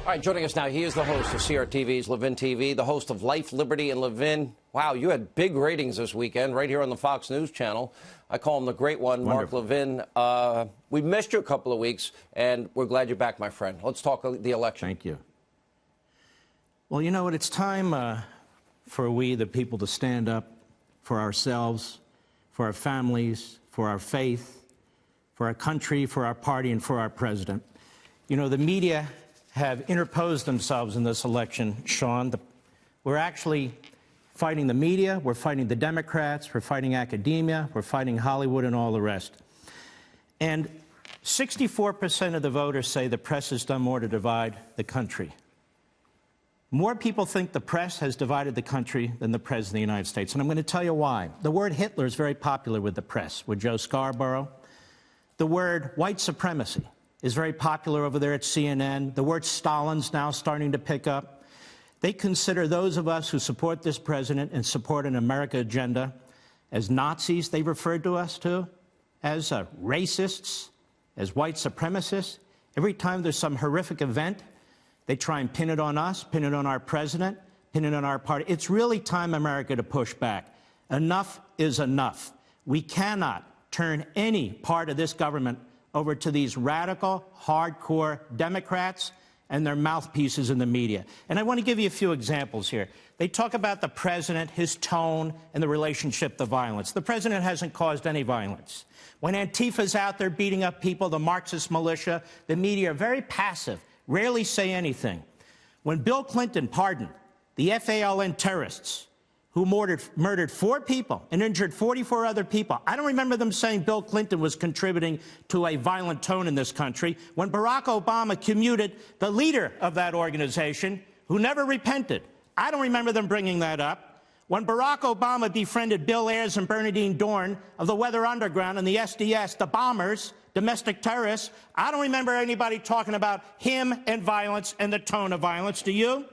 All right, joining us now, he is the host of CRTV's Levin TV, the host of Life, Liberty, and Levin. Wow, you had big ratings this weekend right here on the Fox News channel. I call him the great one, Mark Levin. We missed you a couple of weeks, and we're glad you're back, my friend. Let's talk the election. Thank you. Well, you know what? It's time for we, the people, to stand up for ourselves, for our families, for our faith, for our country, for our party, and for our president. You know, the media have interposed themselves in this election, Sean. We're actually fighting the media, we're fighting the Democrats, we're fighting academia, we're fighting Hollywood and all the rest. And 64% of the voters say the press has done more to divide the country. More people think the press has divided the country than the President of the United States. And I'm going to tell you why. The word Hitler is very popular with the press, with Joe Scarborough. The word white supremacy is very popular over there at CNN. The word Stalin's now starting to pick up. They consider those of us who support this president and support an America agenda as Nazis. They refer to us as racists, as white supremacists. Every time there's some horrific event, they try and pin it on us, pin it on our president, pin it on our party. It's really time, America, to push back. Enough is enough. We cannot turn any part of this government over to these radical, hardcore Democrats and their mouthpieces in the media. And I want to give you a few examples here. They talk about the president, his tone, and the relationship to violence. The president hasn't caused any violence. When Antifa's out there beating up people, the Marxist militia, the media are very passive, rarely say anything. When Bill Clinton pardoned the FALN terrorists who murdered 4 people and injured 44 other people, I don't remember them saying Bill Clinton was contributing to a violent tone in this country. When Barack Obama commuted the leader of that organization, who never repented, I don't remember them bringing that up. When Barack Obama befriended Bill Ayers and Bernadine Dorn of the Weather Underground and the SDS, the bombers, domestic terrorists, I don't remember anybody talking about him and violence and the tone of violence. Do you?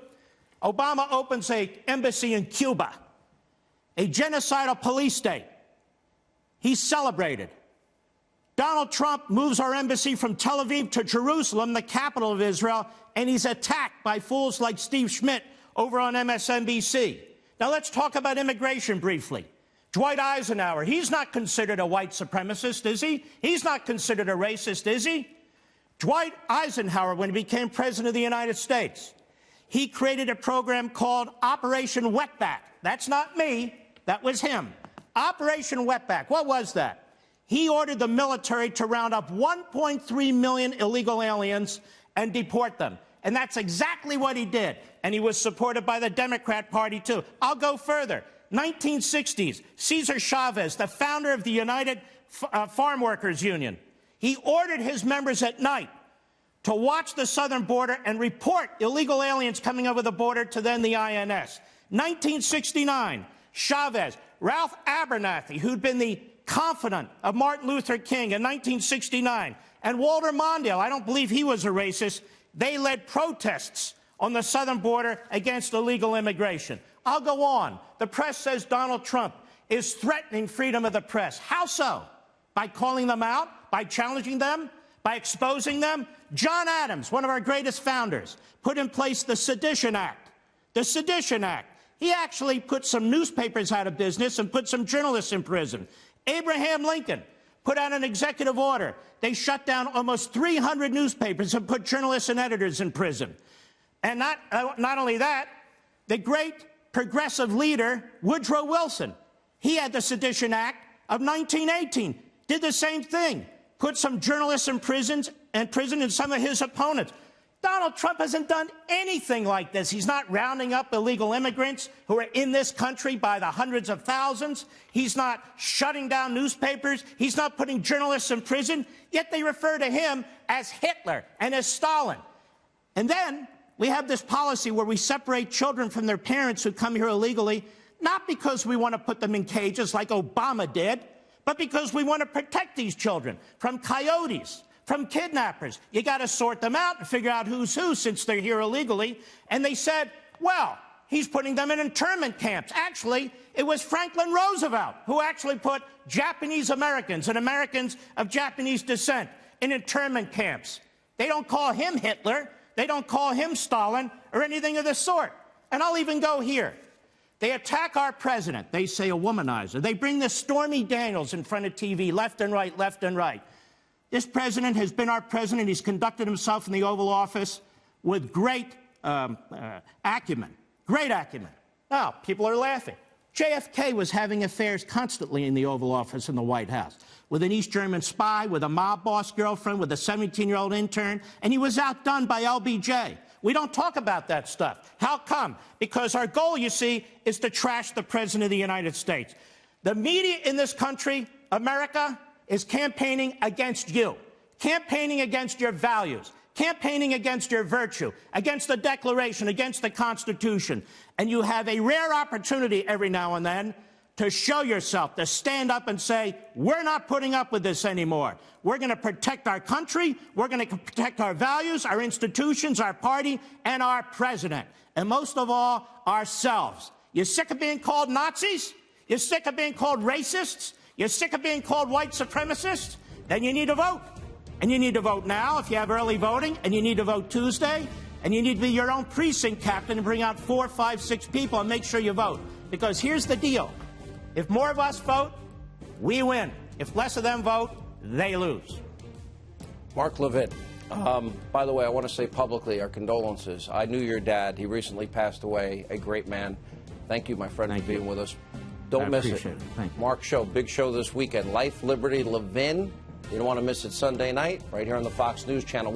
Obama opens an embassy in Cuba, a genocidal police state. He's celebrated. Donald Trump moves our embassy from Tel Aviv to Jerusalem, the capital of Israel, and he's attacked by fools like Steve Schmidt over on MSNBC. Now let's talk about immigration briefly. Dwight Eisenhower, he's not considered a white supremacist, is he? He's not considered a racist, is he? Dwight Eisenhower, when he became president of the United States, he created a program called Operation Wetback. That's not me. That was him. Operation Wetback. What was that? He ordered the military to round up 1.3 million illegal aliens and deport them. And that's exactly what he did. And he was supported by the Democrat Party, too. I'll go further. 1960s, Cesar Chavez, the founder of the United Farm Workers Union, he ordered his members at night to watch the southern border and report illegal aliens coming over the border to then the INS. 1969, Chavez, Ralph Abernathy, who'd been the confidant of Martin Luther King in 1969, and Walter Mondale, I don't believe he was a racist, they led protests on the southern border against illegal immigration. I'll go on. The press says Donald Trump is threatening freedom of the press. How so? By calling them out? By challenging them? By exposing them? John Adams, one of our greatest founders, put in place the Sedition Act. The Sedition Act. He actually put some newspapers out of business and put some journalists in prison. Abraham Lincoln put out an executive order. They shut down almost 300 newspapers and put journalists and editors in prison. And not only that, the great progressive leader, Woodrow Wilson, he had the Sedition Act of 1918, did the same thing, put some journalists in prison and some of his opponents. Donald Trump hasn't done anything like this. He's not rounding up illegal immigrants who are in this country by the hundreds of thousands. He's not shutting down newspapers. He's not putting journalists in prison. Yet they refer to him as Hitler and as Stalin. And then we have this policy where we separate children from their parents who come here illegally, not because we want to put them in cages like Obama did, but because we want to protect these children from coyotes, from kidnappers. You got to sort them out and figure out who's who since they're here illegally. And they said, well, he's putting them in internment camps. Actually, it was Franklin Roosevelt who actually put Japanese Americans and Americans of Japanese descent in internment camps. They don't call him Hitler. They don't call him Stalin or anything of the sort. And I'll even go here. They attack our president. They say a womanizer. They bring the Stormy Daniels in front of TV, left and right, left and right. This president has been our president. He's conducted himself in the Oval Office with great acumen. Great acumen. Now, people are laughing. JFK was having affairs constantly in the Oval Office in the White House with an East German spy, with a mob boss girlfriend, with a 17-year-old intern, and he was outdone by LBJ. We don't talk about that stuff. How come? Because our goal, you see, is to trash the President of the United States. The media in this country, America, is campaigning against you, campaigning against your values, campaigning against your virtue, against the Declaration, against the Constitution. And you have a rare opportunity every now and then to show yourself, to stand up and say, we're not putting up with this anymore. We're going to protect our country. We're going to protect our values, our institutions, our party, and our president. And most of all, ourselves. You're sick of being called Nazis? You're sick of being called racists? You're sick of being called white supremacists? Then you need to vote. And you need to vote now if you have early voting, and you need to vote Tuesday, and you need to be your own precinct captain and bring out 4, 5, 6 people and make sure you vote. Because here's the deal. If more of us vote, we win. If less of them vote, they lose. Mark Levin, by the way, I want to say publicly our condolences. I knew your dad. He recently passed away, a great man. Thank you, my friend, for being with us. Don't miss it. Thank you. Mark Show, big show this weekend. Life, Liberty, Levin. You don't want to miss it Sunday night, right here on the Fox News Channel.